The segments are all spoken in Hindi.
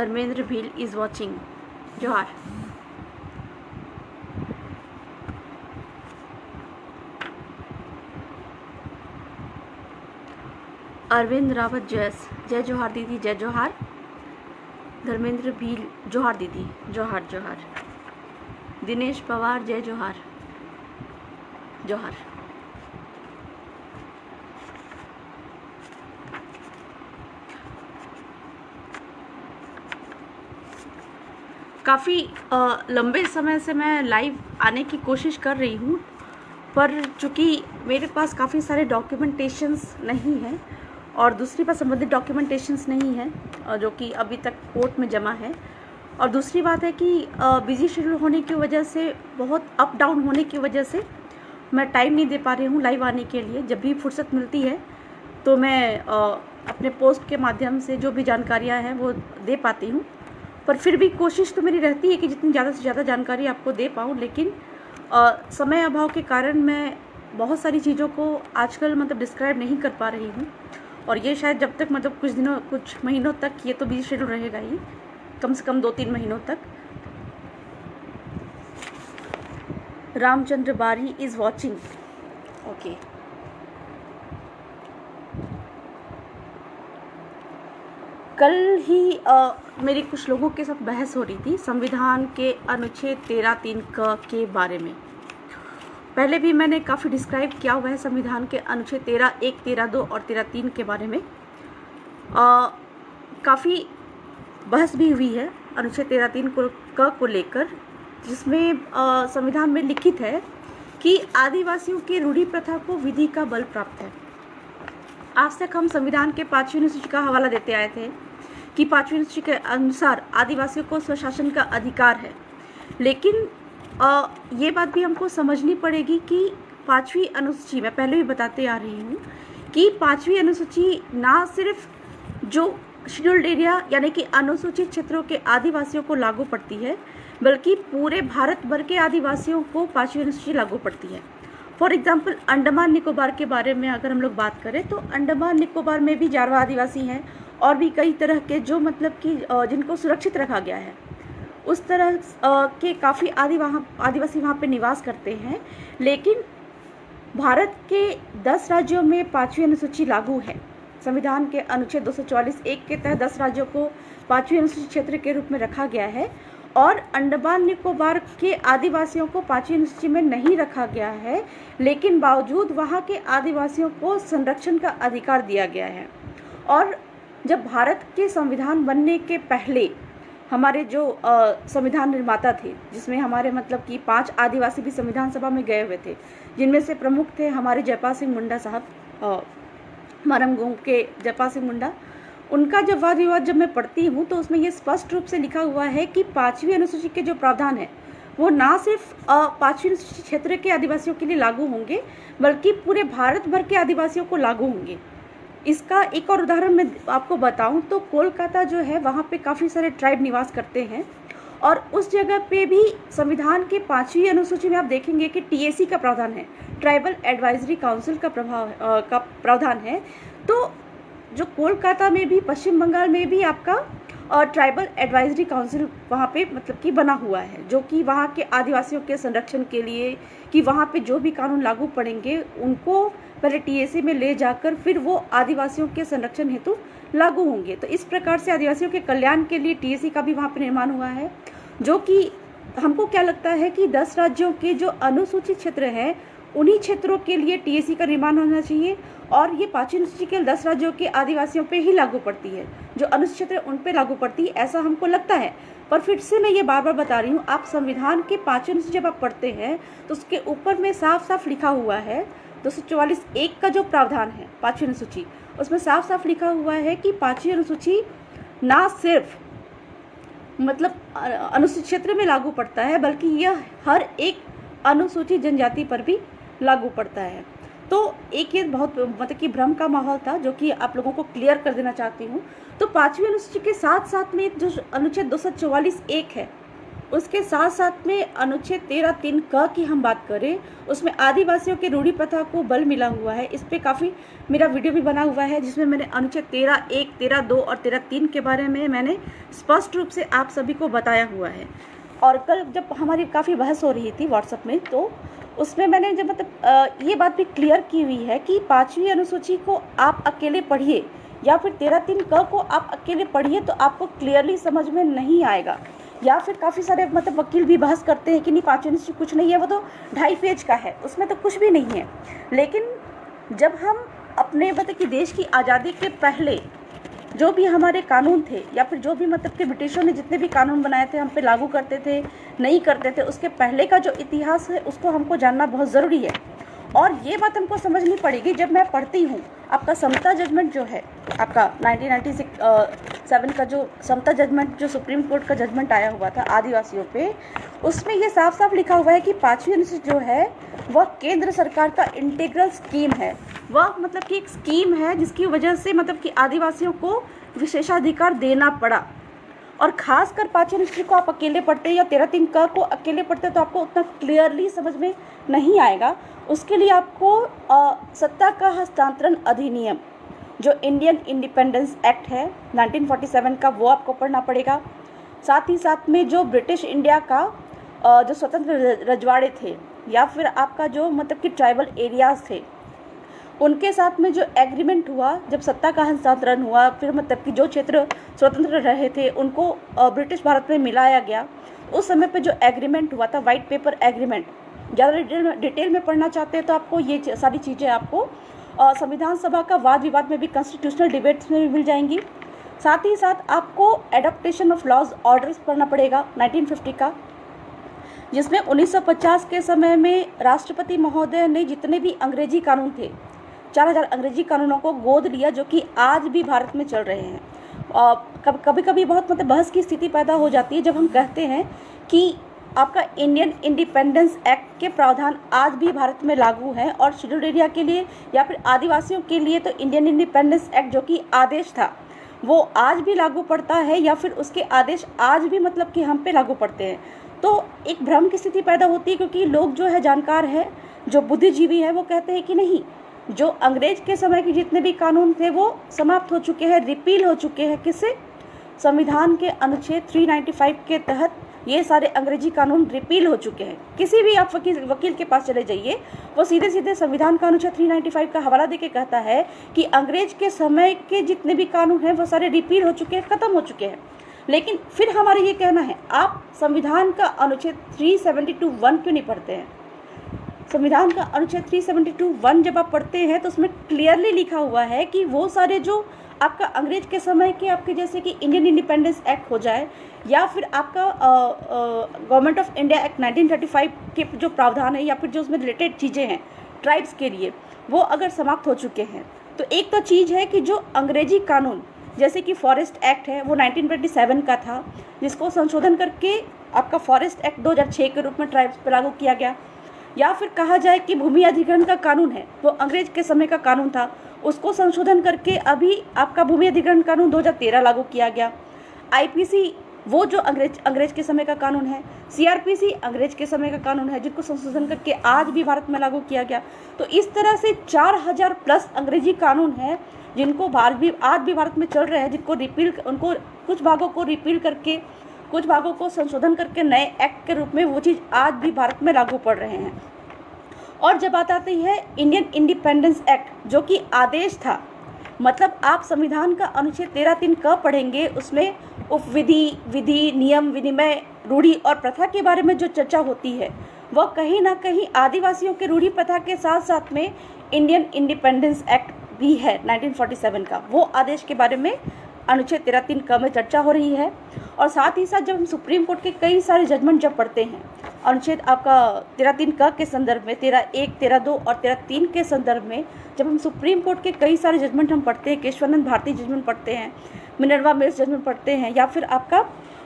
Dharmendra Bhil is watching. जोहार। अरविंद रावत जयस, जय जोहार दीदी, जय जोहार। धर्मेंद्र भील, जोहार दीदी, जोहार जोहार। दिनेश पवार, जय जोहार, जोहार। काफ़ी लंबे समय से मैं लाइव आने की कोशिश कर रही हूँ, पर चूँकि मेरे पास काफ़ी सारे डॉक्यूमेंटेशंस नहीं हैं और दूसरी बात संबंधित डॉक्यूमेंटेशंस नहीं है जो कि अभी तक कोर्ट में जमा है। और दूसरी बात है कि बिज़ी शेड्यूल होने की वजह से, बहुत अप डाउन होने की वजह से मैं टाइम नहीं दे पा रही हूँ लाइव आने के लिए। जब भी फुर्सत मिलती है तो मैं अपने पोस्ट के माध्यम से जो भी जानकारियाँ हैं वो दे पाती हूँ, पर फिर भी कोशिश तो मेरी रहती है कि जितनी ज़्यादा से ज़्यादा जानकारी आपको दे पाऊँ। लेकिन समय अभाव के कारण मैं बहुत सारी चीज़ों को आजकल डिस्क्राइब नहीं कर पा रही हूँ, और ये शायद जब तक कुछ महीनों तक ये तो बिजी शेड्यूल रहेगा ही, कम से कम 2-3 महीनों तक। रामचंद्र बारी इज़ वॉचिंग, ओके। कल ही मेरी कुछ लोगों के साथ बहस हो रही थी संविधान के अनुच्छेद 13(3) के बारे में। पहले भी मैंने काफ़ी डिस्क्राइब किया हुआ है संविधान के अनुच्छेद 13(1), 13(2) और 13(3) के बारे में। काफ़ी बहस भी हुई है अनुच्छेद 13(3) को लेकर, जिसमें संविधान में लिखित है कि आदिवासियों की रूढ़ी प्रथा को विधि का बल प्राप्त है। आज तक हम संविधान के 5वीं अनुसूची का हवाला देते आए थे कि 5वीं अनुसूची के अनुसार आदिवासियों को स्वशासन का अधिकार है, लेकिन ये बात भी हमको समझनी पड़ेगी कि 5वीं अनुसूची, मैं पहले भी बताते आ रही हूँ कि 5वीं अनुसूची ना सिर्फ जो शेड्यूल्ड एरिया यानी कि अनुसूचित क्षेत्रों के आदिवासियों को लागू पड़ती है, बल्कि पूरे भारत भर के आदिवासियों को 5वीं अनुसूची लागू पड़ती है। फॉर एग्जाम्पल अंडमान निकोबार के बारे में अगर हम लोग बात करें तो अंडमान निकोबार में भी जारवा आदिवासी हैं और भी कई तरह के जो कि जिनको सुरक्षित रखा गया है, उस तरह के काफ़ी आदिवासी वहाँ पे निवास करते हैं। लेकिन भारत के 10 राज्यों में 5वीं अनुसूची लागू है। संविधान के अनुच्छेद 244(1) के तहत 10 राज्यों को 5वीं अनुसूची क्षेत्र के रूप में रखा गया है, और अंडमान निकोबार के आदिवासियों को 5वीं अनुसूची में नहीं रखा गया है, लेकिन बावजूद वहाँ के आदिवासियों को संरक्षण का अधिकार दिया गया है। और जब भारत के संविधान बनने के पहले हमारे जो संविधान निर्माता थे, जिसमें हमारे कि 5 आदिवासी भी संविधान सभा में गए हुए थे, जिनमें से प्रमुख थे हमारे जयपाल सिंह मुंडा साहब, मारंगों के जयपाल सिंह मुंडा। उनका जब वाद विवाद जब मैं पढ़ती हूँ तो उसमें ये स्पष्ट रूप से लिखा हुआ है कि 5वीं अनुसूची के जो प्रावधान है वो ना सिर्फ 5वीं अनुसूची क्षेत्र के आदिवासियों के लिए लागू होंगे, बल्कि पूरे भारत भर के आदिवासियों को लागू होंगे। इसका एक और उदाहरण मैं आपको बताऊं तो कोलकाता जो है, वहाँ पे काफ़ी सारे ट्राइब निवास करते हैं, और उस जगह पे भी संविधान के 5वीं अनुसूची में आप देखेंगे कि TAC का प्रावधान है, ट्राइबल एडवाइजरी काउंसिल का प्रावधान है। तो जो कोलकाता में भी, पश्चिम बंगाल में भी आपका ट्राइबल एडवाइजरी काउंसिल वहाँ पे कि बना हुआ है, जो कि वहाँ के आदिवासियों के संरक्षण के लिए, कि वहाँ पे जो भी कानून लागू पड़ेंगे उनको पहले TAC में ले जाकर फिर वो आदिवासियों के संरक्षण हेतु लागू होंगे। तो इस प्रकार से आदिवासियों के कल्याण के लिए TAC का भी वहाँ पे निर्माण हुआ है, जो कि हमको क्या लगता है कि 10 राज्यों के जो अनुसूचित क्षेत्र हैं उन्हीं क्षेत्रों के लिए TAC का निर्माण होना चाहिए, और ये 5वीं अनुसूची केवल 10 राज्यों के आदिवासियों पे ही लागू पड़ती है, जो अनुसूचित क्षेत्र उन पे लागू पड़ती है, ऐसा हमको लगता है। पर फिर से मैं ये बार बार बता रही हूँ, आप संविधान के 5वीं अनुसूची जब आप पढ़ते हैं तो उसके ऊपर में साफ साफ लिखा हुआ है, 244(1) का जो प्रावधान है 5वीं अनुसूची, उसमें साफ साफ लिखा हुआ है कि 5वीं अनुसूची ना सिर्फ अनुसूचित क्षेत्र में लागू पड़ता है, बल्कि यह हर एक अनुसूचित जनजाति पर भी लागू पड़ता है। तो एक ये बहुत कि भ्रम का माहौल था, जो कि आप लोगों को क्लियर कर देना चाहती हूँ। तो 5वीं अनुसूची के साथ साथ में जो अनुच्छेद 244(1) है, उसके साथ साथ में अनुच्छेद 13(3) क की हम बात करें, उसमें आदिवासियों के रूढ़ी प्रथा को बल मिला हुआ है। इस पे काफ़ी मेरा वीडियो भी बना हुआ है, जिसमें मैंने अनुच्छेद 13(1), 13(2) और 13(3) के बारे में मैंने स्पष्ट रूप से आप सभी को बताया हुआ है। और कल जब हमारी काफ़ी बहस हो रही थी व्हाट्सएप में, तो उसमें मैंने जब मतलब ये बात भी क्लियर की हुई है कि 5वीं अनुसूची को आप अकेले पढ़िए या फिर 13(3) क को आप अकेले पढ़िए तो आपको क्लियरली समझ में नहीं आएगा। या फिर काफ़ी सारे मतलब वकील भी बहस करते हैं कि नहीं 5वीं अनुसूची कुछ नहीं है, वो तो 2.5 पेज का है, उसमें तो कुछ भी नहीं है। लेकिन जब हम अपने मतलब कि देश की आज़ादी के पहले जो भी हमारे कानून थे या फिर जो भी मतलब कि ब्रिटिशों ने जितने भी कानून बनाए थे हम पे लागू करते थे नहीं करते थे, उसके पहले का जो इतिहास है उसको हमको जानना बहुत ज़रूरी है। और ये बात हमको समझनी पड़ेगी जब मैं पढ़ती हूँ आपका समता जजमेंट जो है, आपका 1997 का जो समता जजमेंट, जो सुप्रीम कोर्ट का जजमेंट आया हुआ था आदिवासियों पे, उसमें ये साफ साफ लिखा हुआ है कि 5वीं अनुसूची जो है वह केंद्र सरकार का इंटीग्रल स्कीम है। वह मतलब कि एक स्कीम है जिसकी वजह से मतलब कि आदिवासियों को विशेषाधिकार देना पड़ा। और खासकर 5वीं अनुसूची को आप अकेले पढ़ते या 13(3) क को अकेले पढ़ते तो आपको उतना क्लियरली समझ में नहीं आएगा। उसके लिए आपको सत्ता का हस्तांतरण अधिनियम जो इंडियन इंडिपेंडेंस एक्ट है 1947 का, वो आपको पढ़ना पड़ेगा। साथ ही साथ में जो ब्रिटिश इंडिया का जो स्वतंत्र रजवाड़े थे या फिर आपका जो मतलब कि ट्राइबल एरियाज़ थे, उनके साथ में जो एग्रीमेंट हुआ जब सत्ता का हस्तांतरण हुआ, फिर मतलब कि जो क्षेत्र स्वतंत्र रहे थे उनको ब्रिटिश भारत में मिलाया गया, उस समय पे जो एग्रीमेंट हुआ था वाइट पेपर एग्रीमेंट, ज़्यादा डिटेल में पढ़ना चाहते हैं तो आपको ये सारी चीज़ें आपको संविधान सभा का वाद विवाद में भी, कॉन्स्टिट्यूशनल डिबेट्स में भी मिल जाएंगी। साथ ही साथ आपको एडॉप्टेशन ऑफ लॉज ऑर्डर्स पढ़ना पड़ेगा 1950 का, जिसमें 1950 के समय में राष्ट्रपति महोदय ने जितने भी अंग्रेजी कानून थे 4000 अंग्रेजी कानूनों को गोद लिया, जो कि आज भी भारत में चल रहे हैं। कभी कभी बहुत मतलब बहस की स्थिति पैदा हो जाती है जब हम कहते हैं कि आपका इंडियन इंडिपेंडेंस एक्ट के प्रावधान आज भी भारत में लागू हैं और शेड्यूल्ड एरिया के लिए या फिर आदिवासियों के लिए तो इंडियन इंडिपेंडेंस एक्ट जो कि आदेश था वो आज भी लागू पड़ता है या फिर उसके आदेश आज भी मतलब कि हम पे लागू पड़ते हैं। तो एक भ्रम की स्थिति पैदा होती है, क्योंकि लोग जो है जानकार है, जो बुद्धिजीवी है, वो कहते हैं कि नहीं, जो अंग्रेज के समय के जितने भी कानून थे वो समाप्त हो चुके हैं, रिपील हो चुके हैं। किससे? संविधान के अनुच्छेद 395 के तहत ये सारे अंग्रेजी कानून रिपील हो चुके हैं। किसी भी आप वकील के पास चले जाइए, वो सीधे सीधे संविधान का अनुच्छेद 395 का हवाला देके कहता है कि अंग्रेज के समय के जितने भी कानून हैं वो सारे रिपील हो चुके हैं, ख़त्म हो चुके हैं। लेकिन फिर हमारा ये कहना है, आप संविधान का अनुच्छेद 372(1) क्यों नहीं पढ़ते हैं? संविधान का अनुच्छेद 372(1) जब आप पढ़ते हैं तो उसमें क्लियरली लिखा हुआ है कि वो सारे जो आपका अंग्रेज के समय के आपके जैसे कि इंडियन इंडिपेंडेंस एक्ट हो जाए या फिर आपका गवर्नमेंट ऑफ इंडिया एक्ट 1935 के जो प्रावधान है या फिर जो उसमें रिलेटेड चीज़ें हैं ट्राइब्स के लिए, वो अगर समाप्त हो चुके हैं तो एक तो चीज़ है कि जो अंग्रेजी कानून जैसे कि फॉरेस्ट एक्ट है वो 1927 का था, जिसको संशोधन करके आपका फॉरेस्ट एक्ट 2006 के रूप में ट्राइब्स पर लागू किया गया। या फिर कहा जाए कि भूमि अधिग्रहण का कानून है वो अंग्रेज के समय का कानून था, उसको संशोधन करके अभी आपका भूमि अधिग्रहण कानून 2013 लागू किया गया। आईपीसी वो जो अंग्रेज के समय का कानून है, सीआरपीसी अंग्रेज के समय का कानून है, जिनको संशोधन करके आज भी भारत में लागू किया गया। तो इस तरह से 4000 प्लस अंग्रेजी कानून हैं जिनको आज भी भारत में चल रहे हैं, जिनको उनको कुछ भागों को रिपील करके कुछ भागों को संशोधन करके नए एक्ट के रूप में वो चीज़ आज भी भारत में लागू पड़ रहे हैं। और जब बात आती है इंडियन इंडिपेंडेंस एक्ट जो कि आदेश था, मतलब आप संविधान का अनुच्छेद 13(3) क पढ़ेंगे, उसमें उपविधि, विधि, नियम, विनिमय, रूढ़ी और प्रथा के बारे में जो चर्चा होती है वह कहीं ना कहीं आदिवासियों के रूढ़ी प्रथा के साथ साथ में इंडियन इंडिपेंडेंस एक्ट भी है 1947 का, वो आदेश के बारे में अनुच्छेद 13(3) क में चर्चा हो रही है। और साथ ही साथ जब हम सुप्रीम कोर्ट के कई सारे जजमेंट जब पढ़ते हैं अनुच्छेद आपका 13(3) क के संदर्भ में, 13(1), 13(2) और 13(3) के संदर्भ में जब हम सुप्रीम कोर्ट के कई सारे जजमेंट हम पढ़ते हैं, केशवानंद भारती जजमेंट पढ़ते हैं, मिनर्वा मिल्स जजमेंट पढ़ते हैं या फिर आपका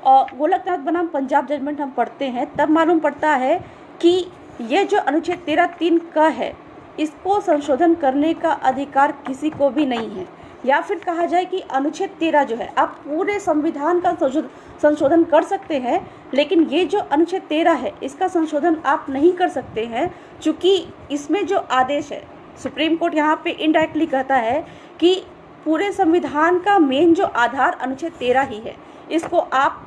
गोलकनाथ बनाम पंजाब जजमेंट हम पढ़ते हैं, तब मालूम पड़ता है कि ये जो अनुच्छेद 13(3) क है इसको संशोधन करने का अधिकार किसी को भी नहीं है। या फिर कहा जाए कि अनुच्छेद 13 जो है, आप पूरे संविधान का संशोधन कर सकते हैं, लेकिन ये जो अनुच्छेद 13 है इसका संशोधन आप नहीं कर सकते हैं, क्योंकि इसमें जो आदेश है, सुप्रीम कोर्ट यहाँ पे इनडायरेक्टली कहता है कि पूरे संविधान का मेन जो आधार अनुच्छेद 13 ही है, इसको आप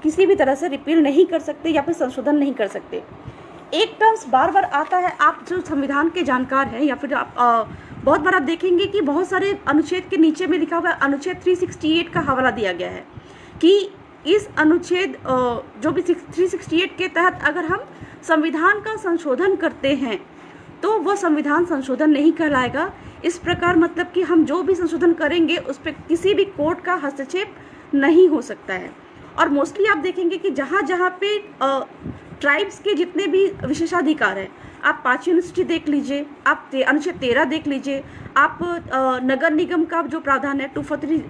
किसी भी तरह से रिपील नहीं कर सकते या फिर संशोधन नहीं कर सकते। एक टर्म्स बार बार आता है, आप जो संविधान के जानकार हैं या फिर आप बहुत बार आप देखेंगे कि बहुत सारे अनुच्छेद के नीचे में लिखा हुआ है अनुच्छेद 368 का हवाला दिया गया है कि इस अनुच्छेद जो भी 368 के तहत अगर हम संविधान का संशोधन करते हैं तो वो संविधान संशोधन नहीं कहलाएगा। इस प्रकार मतलब कि हम जो भी संशोधन करेंगे उस पर किसी भी कोर्ट का हस्तक्षेप नहीं हो सकता है। और मोस्टली आप देखेंगे कि जहाँ जहाँ पे ट्राइब्स के जितने भी विशेषाधिकार हैं, आप 5 यूनिवर्सिटी देख लीजिए, आप अनुच्छेद 13 देख लीजिए, आप नगर निगम का जो प्रावधान है 243,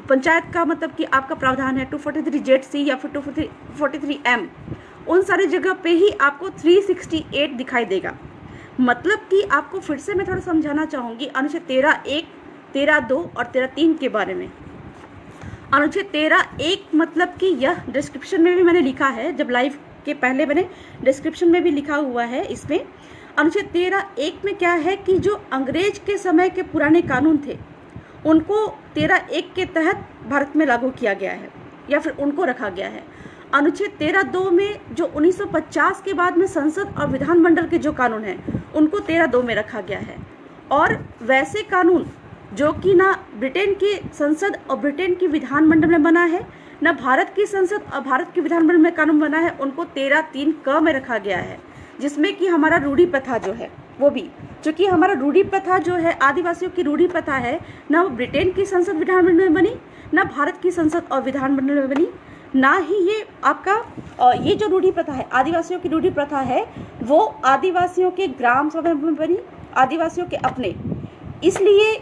पंचायत का मतलब कि आपका प्रावधान है 243ZC या फिर 243M, उन सारी जगह पे ही आपको 368 दिखाई देगा। मतलब कि आपको फिर से मैं थोड़ा समझाना चाहूँगी अनुच्छेद 13(1), 13(2) और 13(3) के बारे में। अनुच्छेद 13(1) मतलब कि यह डिस्क्रिप्शन में भी मैंने लिखा है, जब लाइव के पहले मैंने डिस्क्रिप्शन में भी लिखा हुआ है। इसमें अनुच्छेद 13(1) में क्या है कि जो अंग्रेज के समय के पुराने कानून थे उनको 13(1) के तहत भारत में लागू किया गया है या फिर उनको रखा गया है। अनुच्छेद 13(2) में जो 1950 के बाद में संसद और विधानमंडल के जो कानून हैं उनको 13(2) में रखा गया है। और वैसे कानून जो कि ना ब्रिटेन की संसद और ब्रिटेन की विधानमंडल में बना है, ना भारत की संसद और भारत के विधानमंडल में कानून बना है, उनको 13(3) क में रखा गया है। जिसमें कि हमारा रूढ़ी प्रथा जो है वो भी, चूँकि हमारा रूढ़ी प्रथा जो है आदिवासियों की रूढ़ी प्रथा है, ना वो ब्रिटेन की संसद विधानमंडल में बनी, ना भारत की संसद और विधानमंडल में बनी, ना ही ये आपका ये जो रूढ़ी प्रथा है आदिवासियों की रूढ़ी प्रथा है वो आदिवासियों के ग्राम सभा में बनी, आदिवासियों के अपने। इसलिए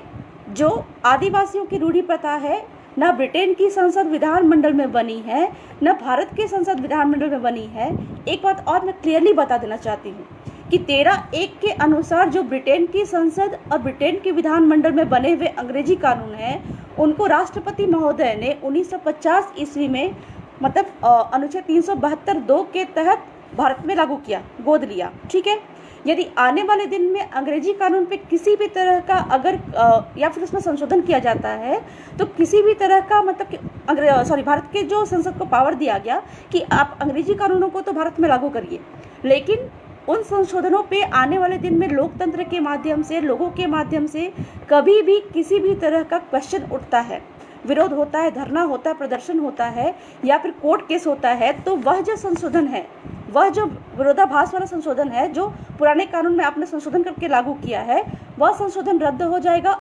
जो आदिवासियों की रूढ़ी प्रथा है ना ब्रिटेन की संसद विधानमंडल में बनी है, ना भारत की संसद विधानमंडल में बनी है। एक बात और मैं क्लियरली बता देना चाहती हूँ कि 13(1) के अनुसार जो ब्रिटेन की संसद और ब्रिटेन के विधानमंडल में बने हुए अंग्रेजी कानून हैं उनको राष्ट्रपति महोदय ने 1950 ईस्वी में मतलब अनुच्छेद 372(2) के तहत भारत में लागू किया, गोद लिया। ठीक है, यदि आने वाले दिन में अंग्रेजी कानून पे किसी भी तरह का अगर या फिर उसमें संशोधन किया जाता है तो किसी भी तरह का मतलब कि भारत के जो संसद को पावर दिया गया कि आप अंग्रेजी कानूनों को तो भारत में लागू करिए, लेकिन उन संशोधनों पे आने वाले दिन में लोकतंत्र के माध्यम से, लोगों के माध्यम से कभी भी किसी भी तरह का क्वेश्चन उठता है, विरोध होता है, धरना होता है, प्रदर्शन होता है या फिर कोर्ट केस होता है, तो वह जो संशोधन है, वह जो विरोधाभास वाला संशोधन है जो पुराने कानून में आपने संशोधन करके लागू किया है, वह संशोधन रद्द हो जाएगा